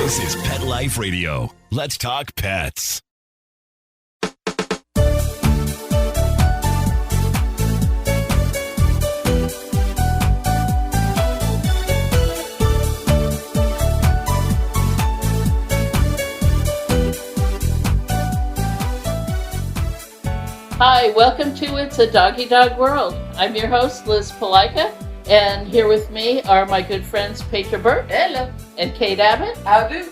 This is Pet Life Radio. Let's talk pets. Hi, welcome to It's a Doggy Dog World. I'm your host, Liz Palika, and here with me are my good friends Petra Burke. Hello. And Kate Abbott. How do?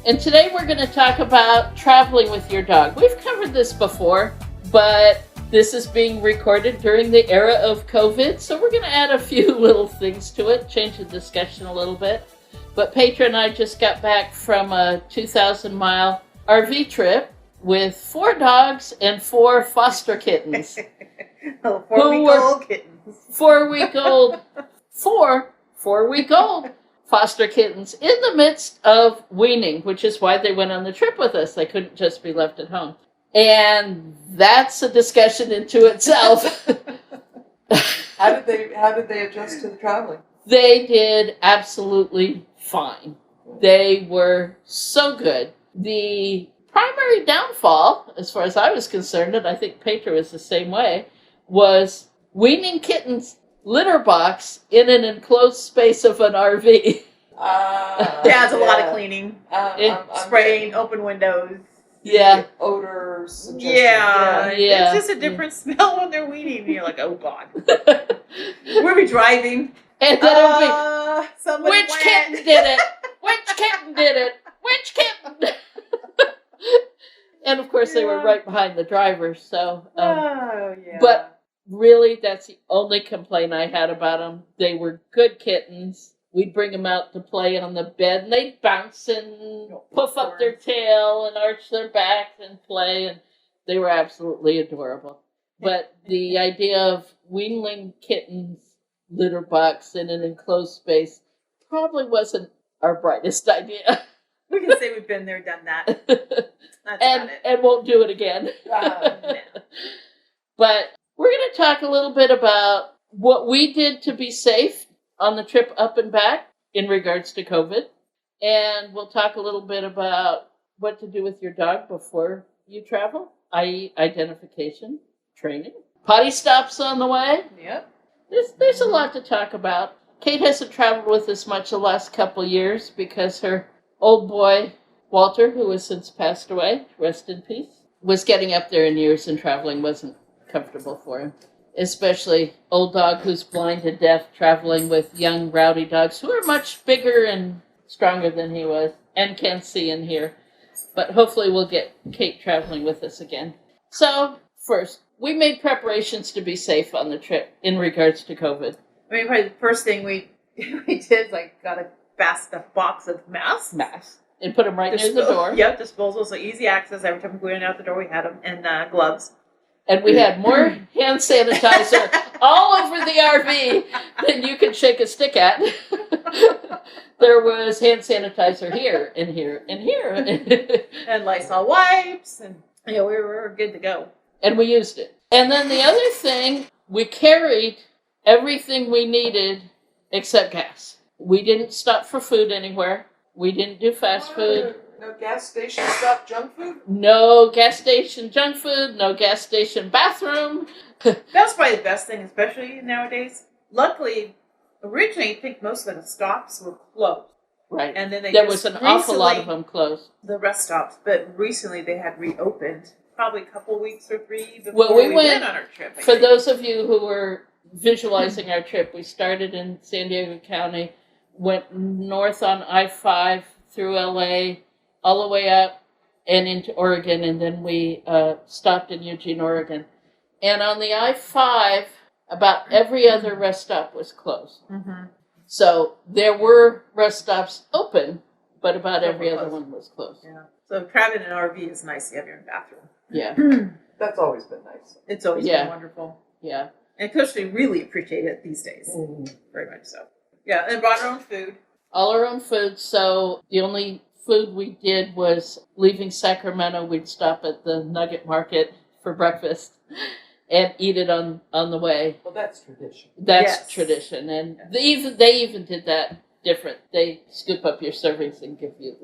And today we're going to talk about traveling with your dog. We've covered this before, but this is being recorded during the era of COVID, so we're going to add a few little things to it, change the discussion a little bit. But Petra and I just got back from a 2,000-mile RV trip with 4 dogs and 4 foster kittens. Oh, 4-week-old kittens. 4-week-old foster kittens in the midst of weaning, which is why they went on the trip with us. They couldn't just be left at home. And that's a discussion into itself. How did they adjust to the traveling? They did absolutely fine. They were so good. The primary downfall, as far as I was concerned, and I think Petra was the same way, was weaning kittens litter box in an enclosed space of an RV. It's a lot of cleaning. Spraying, open windows. Yeah. Odors. Yeah. Yeah. It's just a different smell when they're weaning. And you're like, oh, God. We'll be driving. And then it'll be, somebody which kitten did it? Which kitten did it? Which kitten? And, of course, they were right behind the driver, so. Yeah. But really, that's the only complaint I had about them. They were good kittens. We'd bring them out to play on the bed, and they'd bounce and puff up their tail and arch their backs and play, and they were absolutely adorable. But the idea of weanling kittens litter box in an enclosed space probably wasn't our brightest idea. We can say we've been there, done that. That's about it. And won't do it again. No. But we're going to talk a little bit about what we did to be safe on the trip up and back in regards to COVID. And we'll talk a little bit about what to do with your dog before you travel, i.e. identification, training, potty stops on the way. Yep. There's a lot to talk about. Kate hasn't traveled with us much the last couple years because her old boy, Walter, who has since passed away, rest in peace, was getting up there in years and traveling wasn't comfortable for him. Especially old dog who's blind and deaf, traveling with young rowdy dogs who are much bigger and stronger than he was and can see and hear. But hopefully we'll get Kate traveling with us again. So, first, we made preparations to be safe on the trip in regards to COVID. I mean, probably the first thing we did, got a fast enough box of masks. And put them right near the door. Yep, disposal, so easy access. Every time we go in and out the door, we had them, and gloves. And we had more hand sanitizer all over the RV than you could shake a stick at. There was hand sanitizer here, and here, and here. And Lysol wipes, and we were good to go. And we used it. And then the other thing, we carried everything we needed except gas. We didn't stop for food anywhere. We didn't do fast food. No gas station stop junk food? No gas station junk food. No gas station bathroom. That's probably the best thing, especially nowadays. Luckily, originally, I think most of the stops were closed. Right. And then there was an awful lot of them closed. The rest stops. But recently, they had reopened. Probably a couple weeks or 3 before we went on our trip. For those of you who were visualizing our trip, we started in San Diego County, went north on I-5 through LA, all the way up and into Oregon, and then we stopped in Eugene, Oregon. And on the I-5, about every other rest stop was closed. Mm-hmm. So there were rest stops open, but about every other one was closed. Yeah. So traveling in an RV is nice to have your own bathroom. Yeah. That's always been nice. It's always been wonderful. Yeah. And especially really appreciate it these days. Mm-hmm. Very much so. Yeah, and brought our own food. All our own food. So the only food we did was leaving Sacramento, we'd stop at the Nugget Market for breakfast and eat it on the way. Well, that's tradition. That's tradition. And they even did that different. They scoop up your servings and give you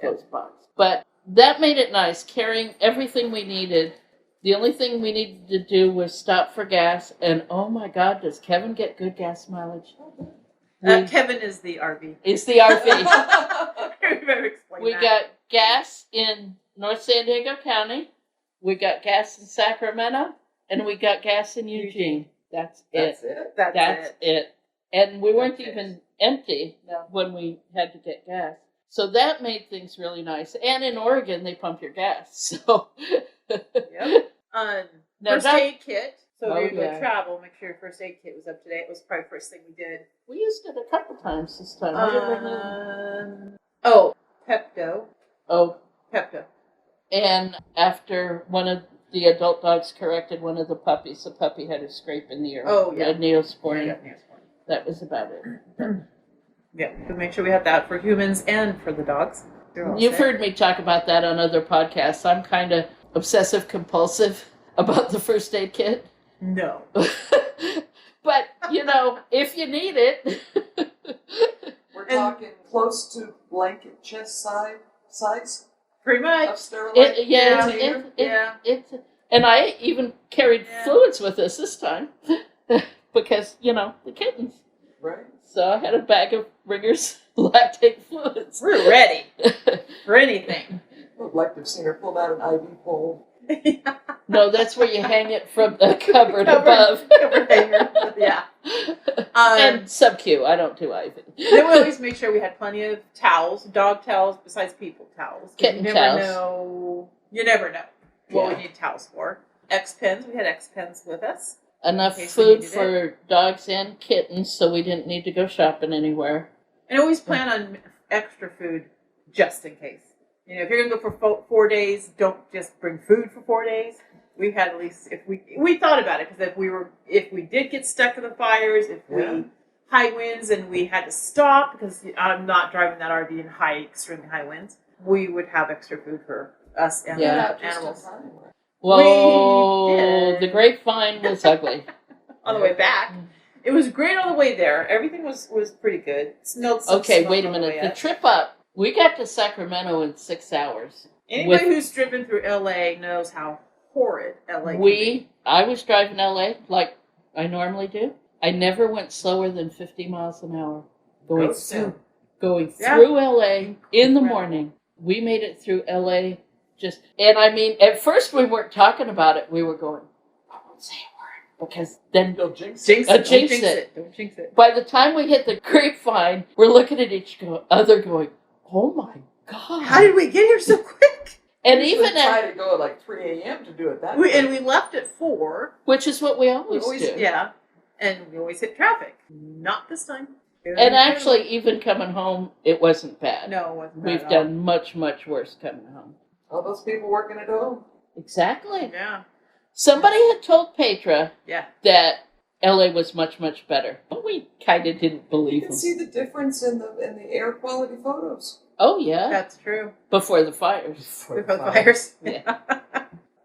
close box. But that made it nice, carrying everything we needed. The only thing we needed to do was stop for gas, and oh my God, does Kevin get good gas mileage? Kevin is the RV. It's the RV. We that. got gas in North San Diego County, we got gas in Sacramento, and we got gas in Eugene. That's it. That's it. And we weren't Okay. even empty when we had to get gas. So that made things really nice. And in Oregon, they pump your gas. So, Yep. Now First that- aid kit. So Oh, when you yeah. go travel, make sure your first aid kit was up to date. It was probably the first thing we did. we used it a couple times this time. I didn't know. Pepto. Oh, Pepto. and after one of the adult dogs corrected one of the puppies, the puppy had a scrape in the ear. Oh, yeah. A Neosporin. Yeah. That was about it. Yeah, to make sure we had that for humans and for the dogs. They're all You've set. heard me talk about that on other podcasts. I'm kind of obsessive compulsive about the first aid kit. No. But, if you need it. We're talking close to blanket chest size Pretty much. of sterilized container. It's and I even carried Yeah. fluids with us this time because, the kittens. Right. So I had a bag of Ringer's lactate fluids. We're ready for anything. I would like to have seen her pull out an IV pole. No, that's where you hang it from the cupboard above. Covered hanger. Yeah. And sub-Q. I don't do IV. Then we always make sure we had plenty of towels, dog towels, besides people towels. Kitten You towels. never know what Yeah. we need towels for. X-Pens. We had X-Pens with us. Enough In case we food needed for dogs and kittens, so we didn't need to go shopping anywhere. And always plan on extra food just in case. If you're going to go for 4 days, don't just bring food for 4 days. We had at least, if we thought about it, because if we did get stuck in the fires, if we high winds and we had to stop, because I'm not driving that RV in extremely high winds, we would have extra food for us and Yeah. the animals. Whoa, We did. the grapevine was ugly. On the way back. It was great on the way there. Everything was pretty good. Snowed some Okay, snow wait a on the minute. way The up. trip up, we got to Sacramento in 6 hours. Anybody who's driven through LA knows how horrid LA can be. I was driving LA like I normally do. I never went slower than 50 miles an hour going through LA in the morning. We made it through LA at first we weren't talking about it. We were going, I won't say a word because then Don't jinx Jinx it. it. jinx Don't it. Don't jinx it. By the time we hit the grapevine, we're looking at each other going, oh my God. How did we get here so quick? And Usually even try at, to go at like 3 a.m. to do it that We way. left at 4. which is what we always, We always do. yeah, and we always hit traffic. Not this time. And actually, even coming home, it wasn't bad. no, it wasn't. bad We've at all. done much, much worse coming home. All those people working at home. Exactly. Yeah, Somebody had told Petra yeah. that LA was much, much better. But we kind of didn't You believe can them. see the difference in the air quality photos. Oh, yeah. That's true. Before the fires. With both fires. Yeah.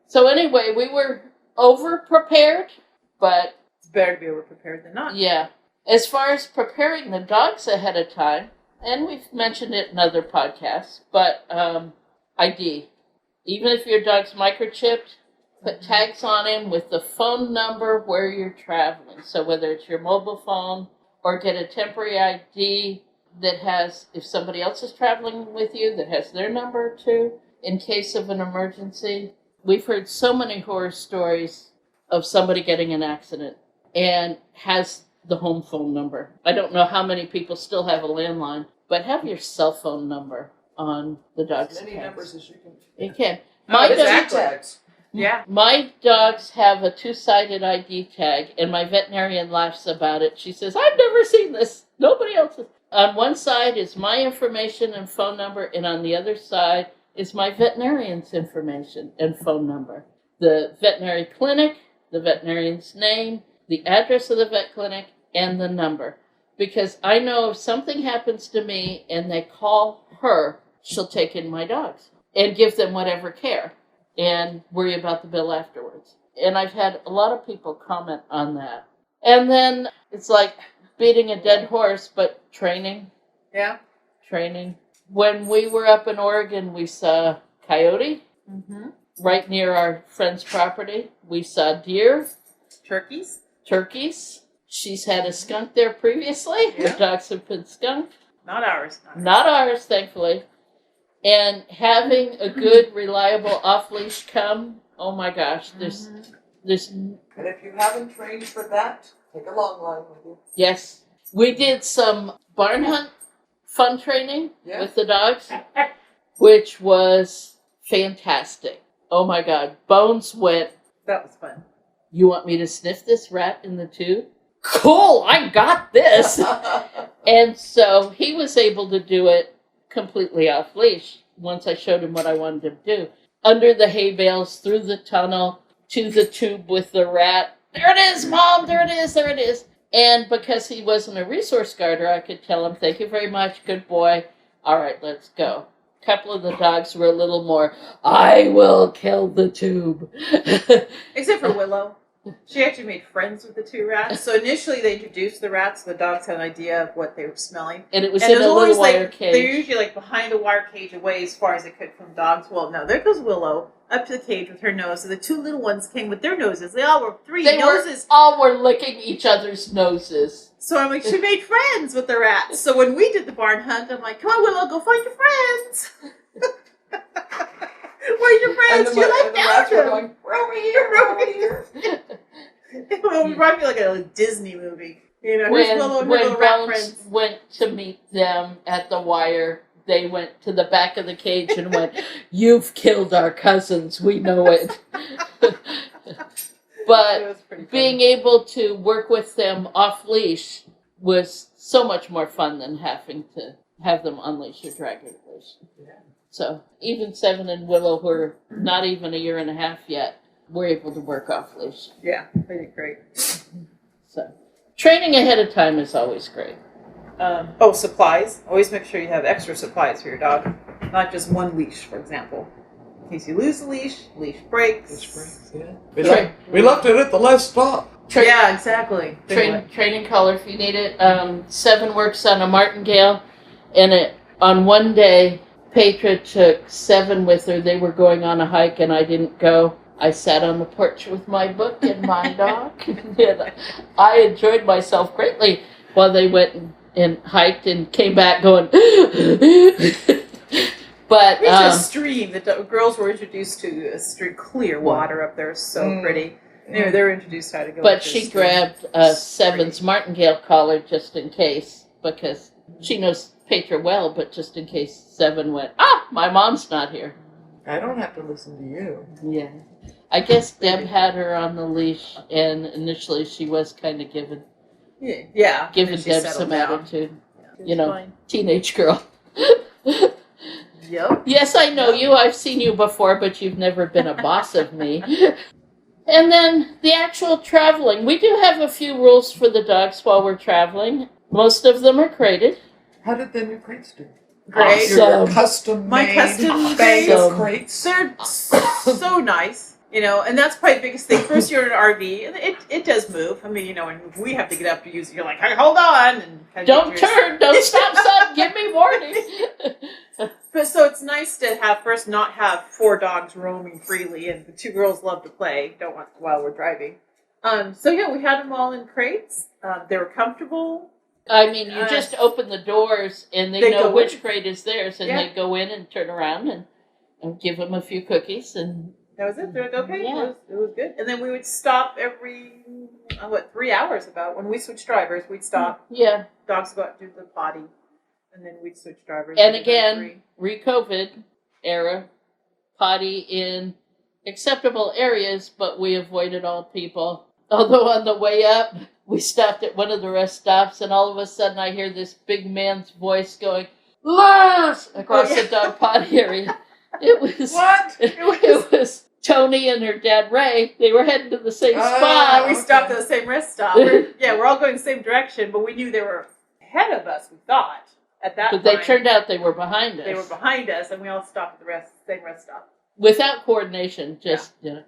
So anyway, we were over-prepared, but It's better to be over prepared than not. yeah. As far as preparing the dogs ahead of time, and we've mentioned it in other podcasts, but ID. Even if your dog's microchipped, put tags on him with the phone number where you're traveling. So whether it's your mobile phone or get a temporary ID that has, if somebody else is traveling with you, that has their number too, in case of an emergency. We've heard so many horror stories of somebody getting an accident and has the home phone number. I don't know how many people still have a landline, but have your cell phone number on the dog's As many tags. numbers as you can. You can. Oh, My, exactly. Tags. Yeah. my dogs have a 2-sided ID tag, and my veterinarian laughs about it. She says, I've never seen this. Nobody else has. On one side is my information and phone number, and on the other side is my veterinarian's information and phone number. The veterinary clinic, the veterinarian's name, the address of the vet clinic, and the number. Because I know if something happens to me and they call her, she'll take in my dogs and give them whatever care and worry about the bill afterwards. And I've had a lot of people comment on that. And then it's like beating a dead horse, but training. Yeah. When we were up in Oregon, we saw coyote Mm-hmm. right near our friend's property. We saw deer, Turkeys. turkeys. She's had a skunk there previously. Yeah. Her dogs have been skunked. Not ours. Not ours, thankfully. And having a good, reliable off-leash come, oh my gosh, there's, And if you haven't trained for that, take a long line with you. yes. We did some barn hunt fun training Yeah. with the dogs, which was fantastic. Oh my God. Bones went, That was fun. you want me to sniff this rat in the tube? Cool, I got this. And so he was able to do it completely off leash once I showed him what I wanted him to do. Under the hay bales, through the tunnel, to the tube with the rat. There it is, Mom, there it is, there it is. And because he wasn't a resource guarder, I could tell him, thank you very much, good boy. All right, let's go. A couple of the dogs were a little more, I will kill the tube. Except for Willow. She actually made friends with the two rats. So initially they introduced the rats, so the dogs had an idea of what they were smelling. And it was And in it was a always little wire like, cage. they're usually like behind a wire cage away as far as they could from dogs. Well, no, there goes Willow up to the cage with her nose. So the two little ones came with their noses. They all were three noses. all were licking each other's noses. So I'm like, she made friends with the rats. So when we did the barn hunt, I'm like, come on, Willow, go find your friends. Where's your friends? And You like the rats were them. going, we're over here, we're over here. It reminded me like a Disney movie. You know, here's Willow and her When little rat Bones friends. went to meet them at the wire, they went to the back of the cage and went, you've killed our cousins, we know it. But It was pretty being funny. able to work with them off leash was so much more fun than having to have them unleash or drag or leash. Yeah. So even Seven and Willow, who are not even a year and a half yet, were able to work off leash. Yeah, they did great. So training ahead of time is always great. Supplies. Always make sure you have extra supplies for your dog. Not just one leash, for example. In case you lose the leash breaks. Yeah. We left it at the last stop. Yeah, exactly. Training collar if you need it. Seven works on a martingale, and on one day, Petra took Seven with her. They were going on a hike, and I didn't go. I sat on the porch with my book and my dog. And I enjoyed myself greatly while they went and hiked and came back going. But It's a stream. The girls were introduced to a stream, clear water up there, so pretty. Anyway, they were introduced how to go. But she grabbed Seven's martingale collar just in case, because she knows Petra well, but just in case Seven went, my mom's not here. I don't have to listen to you. Yeah. I guess Deb had her on the leash, and initially she was kind of giving Yeah. giving And she Deb settled some down. attitude. It You was know, fine. teenage girl. Yep. Yes, I know you. I've seen you before, but you've never been a boss of me. And then the actual traveling. We do have a few rules for the dogs while we're traveling. Most of them are crated. How did the new crates do? Great. Your custom My made custom bag made- of crates. They're so nice, you know, and that's probably the biggest thing. First, you're in an RV, and it does move. I mean, you know, and we have to get up to use it. You're like, hey, hold on. And kind of Don't get your- turn. Don't stop, son. Give me warning. But so it's nice to not have four dogs roaming freely, and the two girls love to play. Don't want while we're driving. So yeah, we had them all in crates. They were comfortable. I mean, you just open the doors, and they know go which in. crate is theirs, and Yeah. they go in and turn around and give them a few cookies. And That was it. They're like, okay, Yeah. it was good. And then we would stop every 3 hours about when we switched drivers. We'd stop. yeah, Dogs go out to do the potty, and then we'd switch drivers. and We'd do that again, re-COVID era, potty in acceptable areas, but we avoided all people. Although on the way up, we stopped at one of the rest stops, and all of a sudden I hear this big man's voice going, Liz! Across the dog potty area. It was... What? It was Tony and her dad Ray. They were heading to the same spot. we stopped at the same rest stop. We're all going the same direction, but we knew they were ahead of us, we thought, at that But time. they turned out they were behind us. They were behind us, and we all stopped at the same rest stop. Without coordination, just, you know.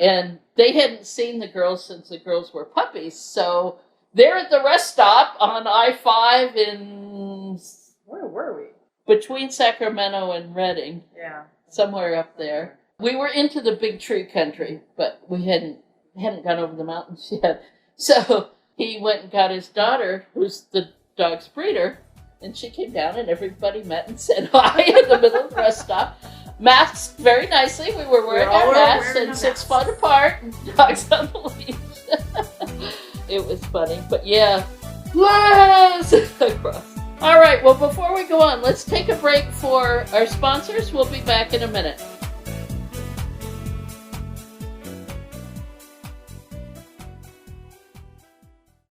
And they hadn't seen the girls since the girls were puppies. So they're at the rest stop on I-5 in... Where were we? between Sacramento and Redding. Yeah. Somewhere up there. We were into the big tree country, but we hadn't gone over the mountains yet. So he went and got his daughter, who's the dog's breeder, and she came down and everybody met and said hi in the middle of the rest stop. Masked very nicely. We were wearing our masks and 6 feet apart, and dogs on the leash. It was funny, but yeah. Liz! Across. All right, well, before we go on, let's take a break for our sponsors. We'll be back in a minute.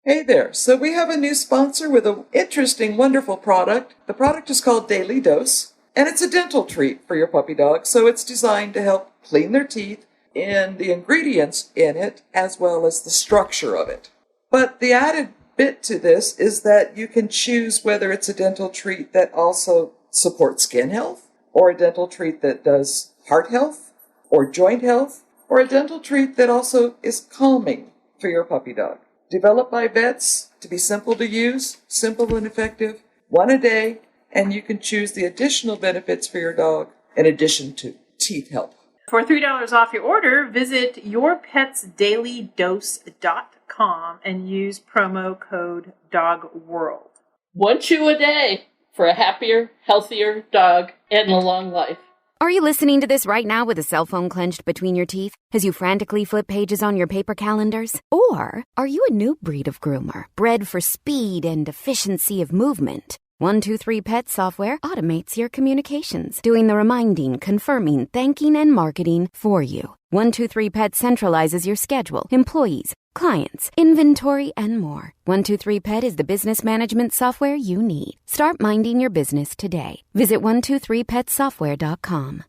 Hey there. So we have a new sponsor with an interesting, wonderful product. The product is called Daily Dose, and it's a dental treat for your puppy dog. So it's designed to help clean their teeth and the ingredients in it, as well as the structure of it. But the added bit to this is that you can choose whether it's a dental treat that also supports skin health, or a dental treat that does heart health, or joint health, or a dental treat that also is calming for your puppy dog. Developed by vets to be simple to use, simple and effective, 1 a day, and you can choose the additional benefits for your dog in addition to teeth health. For $3 off your order, visit yourpetsdailydose.com and use promo code DOGWORLD. 1 chew a day for a happier, healthier dog and a long life. Are you listening to this right now with a cell phone clenched between your teeth as you frantically flip pages on your paper calendars? Or are you a new breed of groomer, bred for speed and efficiency of movement? 123 Pet software automates your communications, doing the reminding, confirming, thanking, and marketing for you. 123 Pet centralizes your schedule, employees, clients, inventory, and more. 123 Pet is the business management software you need. Start minding your business today. Visit 123petsoftware.com.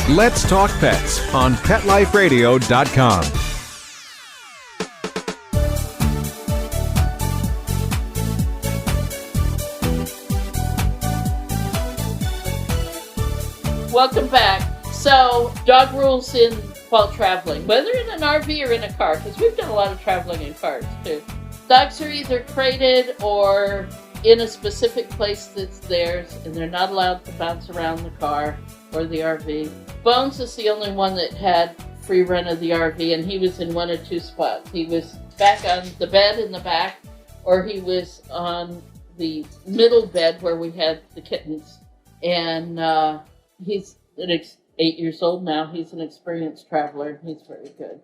Let's Talk Pets on PetLifeRadio.com. Welcome back. So, dog rules while traveling, whether in an RV or in a car, because we've done a lot of traveling in cars too. Dogs are either crated or in a specific place that's theirs, and they're not allowed to bounce around the car or the RV. Bones is the only one that had free run of the RV, and he was in 1 of 2 spots. He was back on the bed in the back, or he was on the middle bed where we had the kittens. And he's 8 years old now. He's an experienced traveler. He's very good.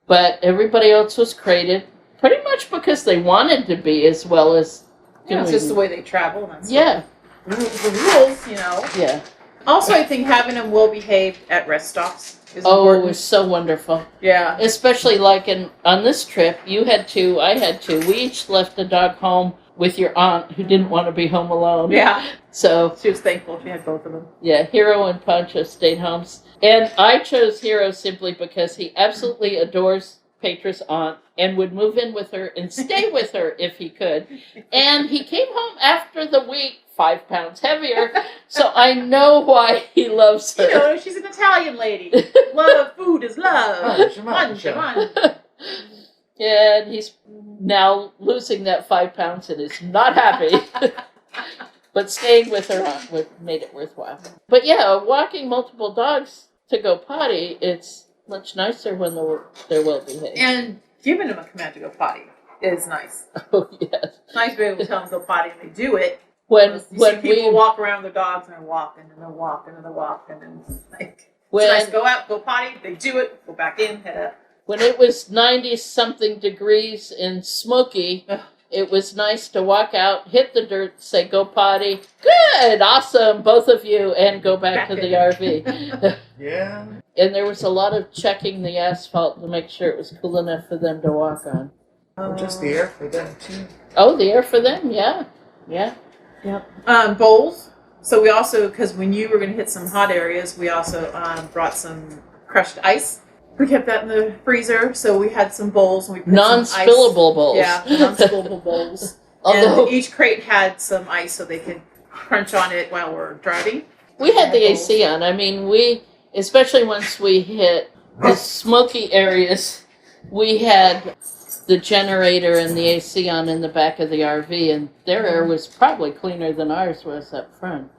But everybody else was crated, pretty much because they wanted to be, as well as Yeah, it's just the way they travel. That's yeah. The rules, you know. Yeah. Also, I think having them well behaved at rest stops is Oh, important. it was so wonderful. Yeah. Especially like on this trip, you had 2, I had 2. We each left the dog home with your aunt who didn't want to be home alone. Yeah. So She was thankful she had both of them. yeah, Hero and Pancho stayed home. And I chose Hero simply because he absolutely adores Petra's aunt and would move in with her and stay with her if he could. And he came home after the week 5 pounds heavier, so I know why he loves her. You know, she's an Italian lady. Love, food is love. Mangia. And he's now losing that 5 pounds and is not happy. But staying with her aunt made it worthwhile. But yeah, walking multiple dogs to go potty, it's much nicer when they're well behaved. And giving them a command to go potty is nice. Oh, yes. It's nice to be able to tell them to go potty and they do it. When see people walk around their dogs and they're walking and they're walking and they're walking and it's like, it's nice, go out, go potty, they do it, go back in, head up. When it was 90-something degrees and smoky, it was nice to walk out, hit the dirt, say, go potty. Good, awesome, both of you, and go back to the RV. Yeah. And there was a lot of checking the asphalt to make sure it was cool enough for them to walk on. Or just the air for them, too. Oh, the air for them, yeah. Yeah. Yep. Bowls. So we also, because we knew we were going to hit some hot areas, we also brought some crushed ice. We kept that in the freezer, so we had some bowls. And we put non-spillable bowls. Yeah, non-spillable bowls. Although, and each crate had some ice so they could crunch on it while we're driving. We had the AC on. I mean, especially once we hit the smoky areas, we had the generator and the AC on in the back of the RV, and their air was probably cleaner than ours was up front.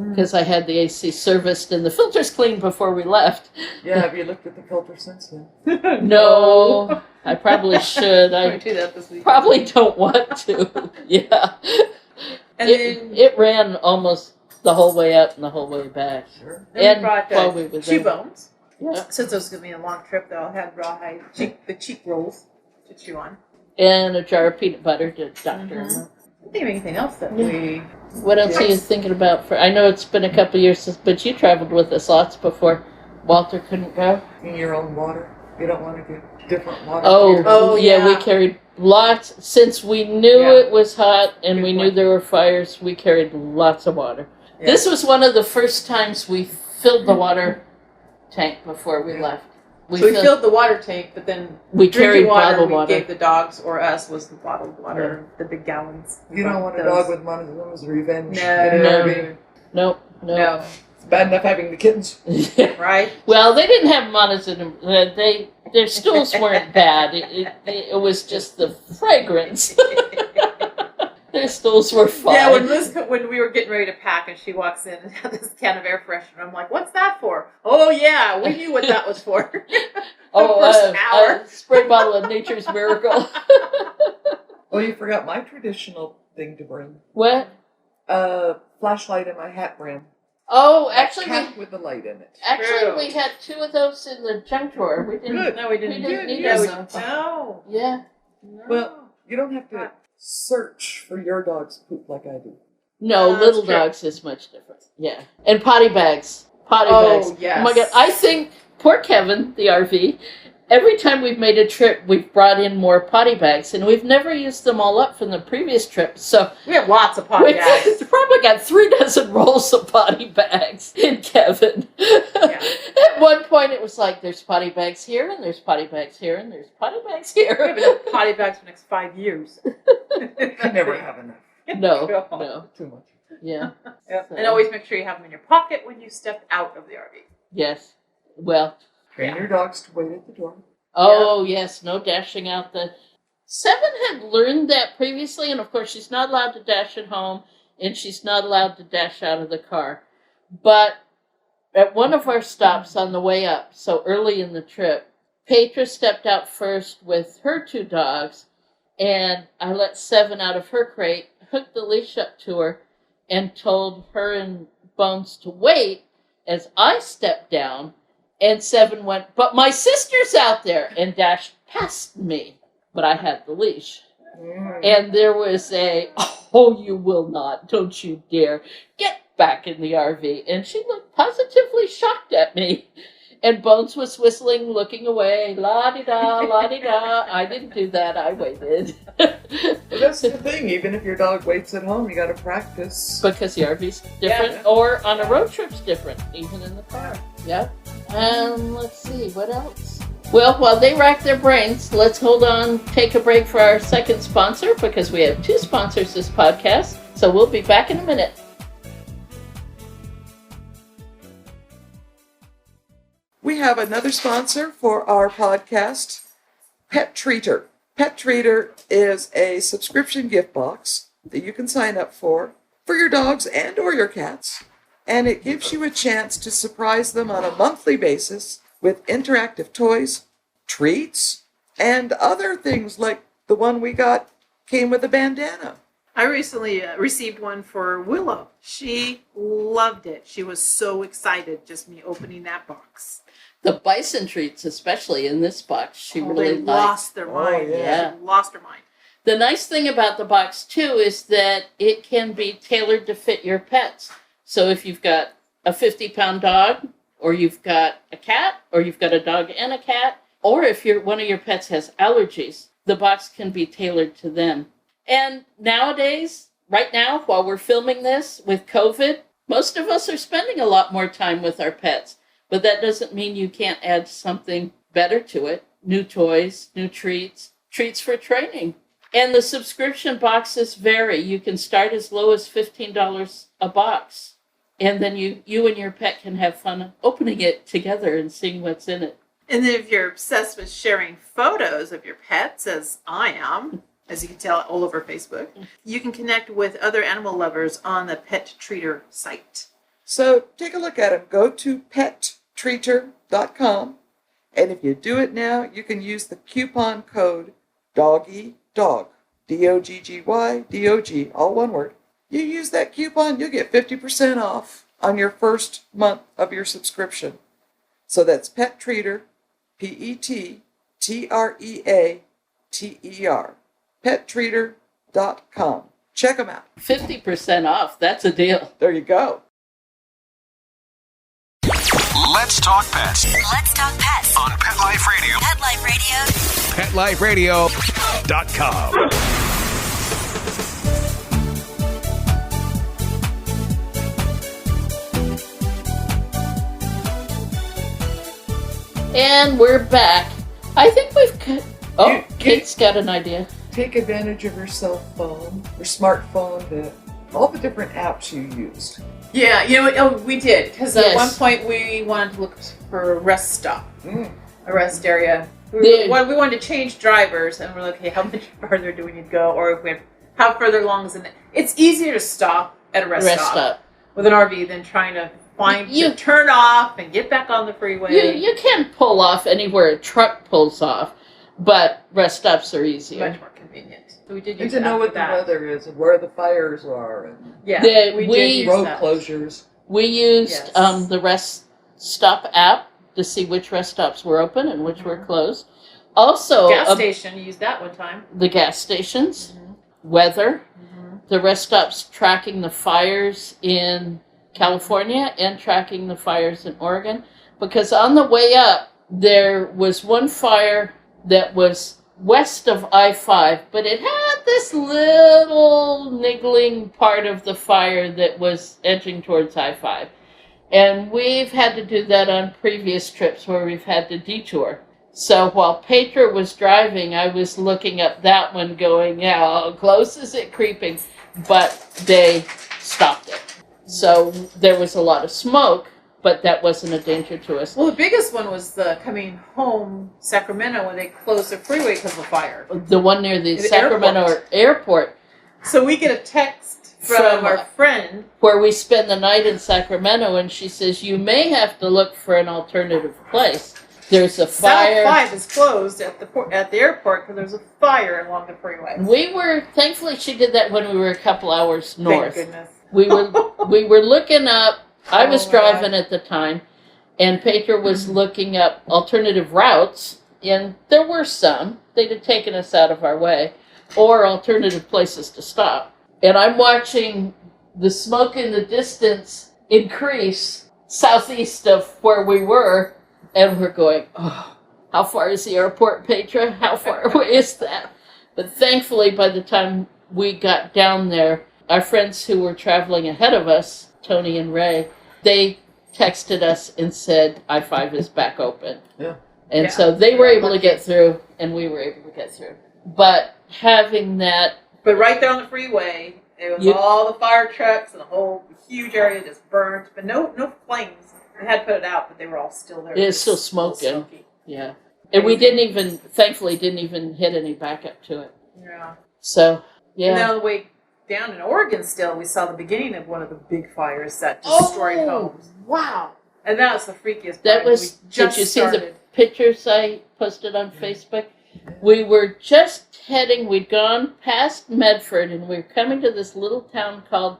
Because I had the AC serviced and the filters cleaned before we left. Yeah, have you looked at the filter since then? No, I probably should. I do that this week. probably don't want to. Yeah. And It ran almost the whole way up and the whole way back. Sure. then we brought while we were chew there. bones. Yeah. Since it was going to be a long trip, though, I had rawhide, the cheek rolls to chew on. And a jar of peanut butter to doctor. I don't think of anything else that we... What else are you thinking about? I know it's been a couple years, but you traveled with us lots before Walter couldn't go. In your own water. You don't want to get different water. Oh, yeah. We carried lots. Since we knew it was hot and Good we knew point. there were fires, we carried lots of water. Yeah. This was one of the first times we filled the water tank before we left. So we filled the water tank, but then we carried drinking water bottled we water. gave the dogs or us was the bottled water, the big gallons. You don't want a dog with monogamous revenge. No. in an RV. No. No. It's bad enough having the kittens. Right? Well, they didn't have monos in them. Their stools weren't bad. It was just the fragrance. Their stools were fine. Yeah, when we were getting ready to pack and she walks in and had this can of air freshener, I'm like, what's that for? Oh, yeah, we knew what that was for. First hour. A spray bottle of Nature's Miracle. Oh, you forgot my traditional thing to bring. What? A flashlight in my hat brim. Oh, A actually, cap with the light in it. True. we had 2 of those in the junk drawer. We didn't. Good. No, we didn't. We didn't need yeah, those. No. Yeah. Well, you don't have to search for your dog's poop like I do. No, That's little true. dogs is much different. Yeah. And potty bags. Potty Oh, bags. yes. Oh my God. I think poor Kevin, the RV, every time we've made a trip, we've brought in more potty bags, and we've never used them all up from the previous trip. So We have lots of potty bags. we've probably got 3 dozen rolls of potty bags in Kevin. At one point, it was like, there's potty bags here, and there's potty bags here, and there's potty bags We have here. enough potty bags for the next 5 years. I never have enough. No. Too much. Yeah. Yep. So- And always make sure you have them in your pocket when you step out of the RV. Yes. Well, Train your dogs to wait at the door. oh, yes, no dashing out the... Seven had learned that previously, and of course she's not allowed to dash at home, and she's not allowed to dash out of the car. But at one of our stops on the way up, so early in the trip, Petra stepped out first with her 2 dogs, and I let Seven out of her crate, hooked the leash up to her, and told her and Bones to wait as I stepped down. And Seven went, but my sister's out there, and dashed past me. But I had the leash. And there was oh, you will not, don't you dare, get back in the RV. And she looked positively shocked at me. And Bones was whistling, looking away, la-di-da, la-di-da. I didn't do that, I waited. Well, that's the thing. Even if your dog waits at home, you got to practice. Because the RV's different, or on a road trip's different, even in the car. Yep. And let's see, what else? Well, while they rack their brains, let's hold on, take a break for our second sponsor, because we have 2 sponsors this podcast. So we'll be back in a minute. We have another sponsor for our podcast, Pet Treater. Pet Treater is a subscription gift box that you can sign up for your dogs and or your cats. And it gives you a chance to surprise them on a monthly basis with interactive toys, treats, and other things like the one we got came with a bandana. I recently received one for Willow. She loved it. She was so excited just me opening that box. The bison treats, especially in this box, she really They liked. lost their mind. yeah. She lost her mind. The nice thing about the box, too, is that it can be tailored to fit your pets. So if you've got a 50-pound dog, or you've got a cat, or you've got a dog and a cat, or if one of your pets has allergies, the box can be tailored to them. And nowadays, right now, while we're filming this with COVID, most of us are spending a lot more time with our pets. But that doesn't mean you can't add something better to it. New toys, new treats, treats for training. And the subscription boxes vary. You can start as low as $15 a box. And then you and your pet can have fun opening it together and seeing what's in it. And then if you're obsessed with sharing photos of your pets, as I am, as you can tell all over Facebook, you can connect with other animal lovers on the Pet Treater site. So take a look at them. Go to pettreater.com. And if you do it now, you can use the coupon code DOGGY, dog, DOGGY, DOG, all one word. You use that coupon, you'll get 50% off on your first month of your subscription. So that's Pet Treater, PETTREATER, pettreater.com. Check them out. 50% off. That's a deal. There you go. Let's talk pets Let's talk pets on Pet Life Radio. Pet Life Radio. PetLifeRadio.com. And we're back. I think we've got... Oh, Kate's got an idea. Take advantage of your cell phone, your smartphone, all the different apps you used. Yeah, you know what? Oh, we did. Because at Yes. one point we wanted to look for a rest stop, a rest area. We Did. wanted to change drivers, and we're like, okay, how much farther do we need to go? Or if we have, how further along is it? It's easier to stop at a rest stop with an RV than trying to to turn off and get back on the freeway. You can pull off anywhere a truck pulls off, but rest stops are easier. Much more convenient. So we did And use to know what that. the weather is and where the fires are and Yeah, we we- did use road that. closures. We used Yes. the rest stop app to see which rest stops were open and which were closed. Also, Gas station, used that one time. the gas stations, weather, the rest stops tracking the fires in California and tracking the fires in Oregon. Because on the way up, there was one fire that was west of I-5, but it had this little niggling part of the fire that was edging towards I-5. And we've had to do that on previous trips where we've had to detour. So while Petra was driving, I was looking up that one going, yeah, how close is it creeping? But they stopped it. So there was a lot of smoke, but that wasn't a danger to us. Well, the biggest one was the coming home Sacramento when they closed the freeway because of the fire. The one near the Sacramento airport, So we get a text from our friend. where we spend the night in Sacramento, and she says, you may have to look for an alternative place. There's a fire. South 5 is closed at the airport because there's a fire along the freeway. Thankfully she did that when we were a couple hours north. Thank goodness. We were looking up, I was Oh, driving at the time, and Petra was looking up alternative routes, and there were some. They'd have taken us out of our way, or alternative places to stop. And I'm watching the smoke in the distance increase southeast of where we were, and we're going, oh, how far is the airport, Petra? How far away is that? But thankfully, by the time we got down there, our friends who were traveling ahead of us, Tony and Ray, they texted us and said I-5 is back open. Yeah. And Yeah. so they were able to get through, and we were able to get through. But having that... But right there on the freeway, it was all the fire trucks and the whole huge area just burnt. But no flames. They had put it out, but they were all still there. It's still smoking. Yeah. And we thankfully didn't even hit any backup to it. Yeah. So, yeah. And then on the way down in Oregon still, we saw the beginning of one of the big fires that destroyed homes. Wow. And that was the freakiest part. That was, did you see the pictures I posted on Facebook? We were just heading, we'd gone past Medford, and we were coming to this little town called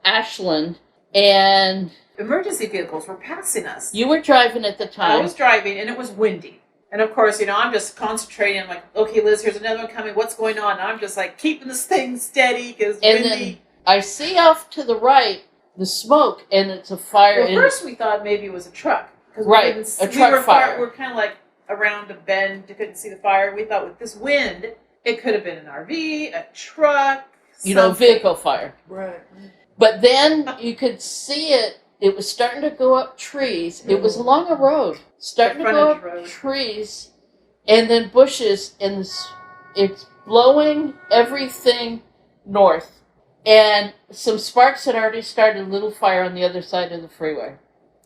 Ashland, and... emergency vehicles were passing us. You were driving at the time. I was driving, and it was windy. And of course, I'm just concentrating. I'm like, okay, Liz, here's another one coming. What's going on? And I'm just like keeping this thing steady because windy. Then I see off to the right the smoke, and it's a fire. Well, first we thought maybe it was a truck. Right, a truck fire. We're kind of like around a bend. You couldn't see the fire. We thought with this wind, it could have been an RV, a truck. Vehicle fire. Right. But then you could see it. It was starting to go up trees. It was along a road. Starting to go up trees and then bushes, and it's blowing everything north. And some sparks had already started a little fire on the other side of the freeway.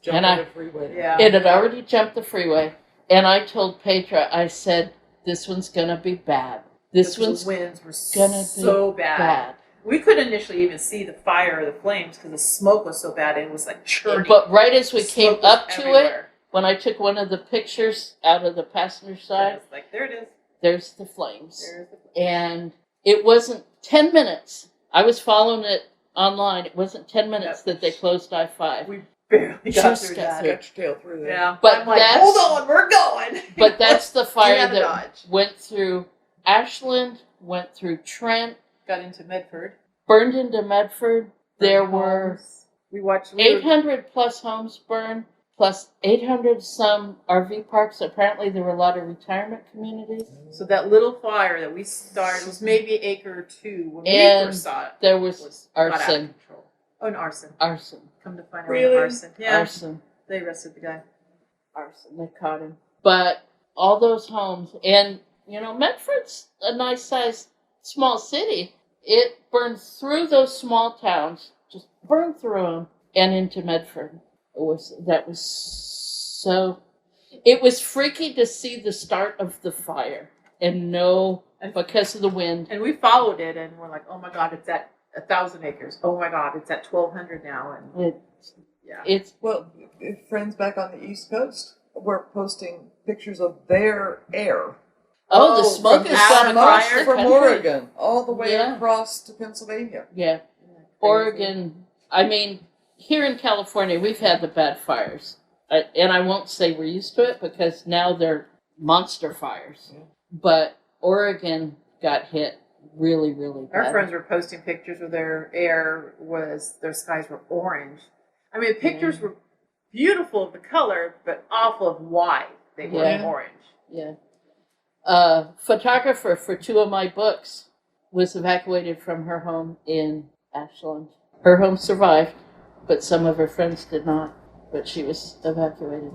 The freeway. Yeah. It had already jumped the freeway. And I told Petra, I said, this one's going to be bad. This Because one's the winds were going to so be bad. We couldn't initially even see the fire or the flames because the smoke was so bad. It was like churning. But right as we The came smoke was up to it, everywhere. when I took one of the pictures out of the passenger And side, it's like, there it is. there's the flames. There's the flames. And it wasn't 10 minutes. I was following it online. It wasn't 10 minutes that they closed I-5. We barely got Just through got that. through. Got your tail through there. Yeah, But I'm like, that's- hold on, we're going. But that's the fire Get out of that Dodge. went through Ashland, went through Trent, Got into Medford. burned into Medford. There Burned were homes. We watched 800 plus homes burned, plus 800 some RV parks. Apparently there were a lot of retirement communities. So that little fire that we started was maybe an acre or two when And we first saw it. there was got out of arson. control. Oh, and arson. Arson. Come to find out, Really? arson. Yeah, Arson. they arrested the guy. Arson. They caught him. But all those homes, and Medford's a nice sized small city. It burned through those small towns, just burned through them and into Medford. It was freaky to see the start of the fire and know because of the wind. And we followed it, and we're like, oh my God, it's at 1,000 acres. Oh my God, it's at 1,200 now. And It's Well, friends back on the East Coast were posting pictures of their air. the smoke from has gone smoke across the from country. Oregon all the way Yeah. across to Pennsylvania. Yeah. Oregon, I mean, here in California, we've had the bad fires. And I won't say we're used to it because now they're monster fires. Yeah. But Oregon got hit really, really bad. our friends were posting pictures where their skies were orange. I mean, the pictures were beautiful of the color, but awful of why they were Yeah. orange. Yeah. Photographer for 2 of my books was evacuated from her home in Ashland. Her home survived, but some of her friends did not. But she was evacuated.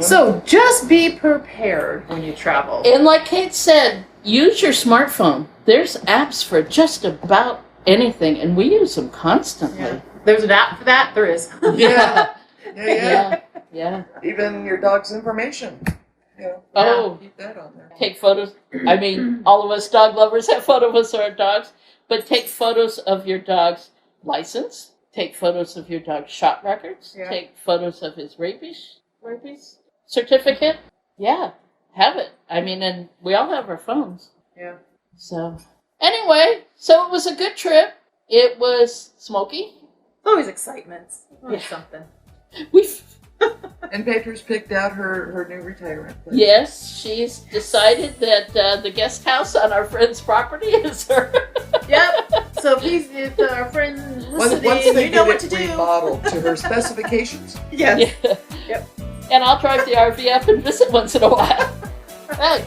So just be prepared when you travel. And like Kate said, use your smartphone. There's apps for just about anything, and we use them constantly. Yeah. There's an app for that? There is. Yeah. Yeah. Even your dog's information. Yeah. Oh, Keep that on there. take photos. I mean, all of us dog lovers have photos of our dogs, but take photos of your dog's license. Take photos of your dog's shot records. Yeah. Take photos of his rabies certificate. Yeah, have it. I mean, and we all have our phones. Yeah. So, anyway, so it was a good trip. It was smoky. Always excitement. Always Yeah. something. And Petra's picked out her new retirement place. Yes, she's decided that the guest house on our friend's property is her. Yep. So please, if our friends Once listening, they you know get what it to do. remodeled to her specifications. Yes. Yeah. Yep. And I'll drive the RV up and visit once in a while.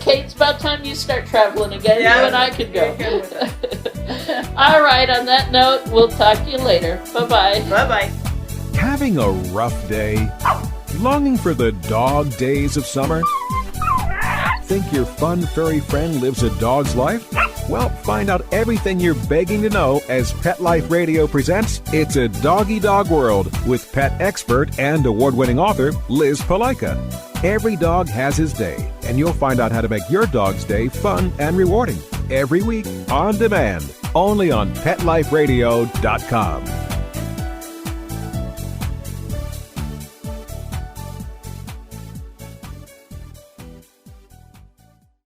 Kate, it's about time you start traveling again. Yeah. You and I could go. You're good with All right, on that note, we'll talk to you later. Bye-bye. Bye-bye. Having a rough day? Longing for the dog days of summer? Think your fun furry friend lives a dog's life? Well, find out everything you're begging to know as Pet Life Radio presents It's a Doggy Dog World with pet expert and award-winning author Liz Palaika. Every dog has his day, and you'll find out how to make your dog's day fun and rewarding. Every week, on demand, only on PetLifeRadio.com.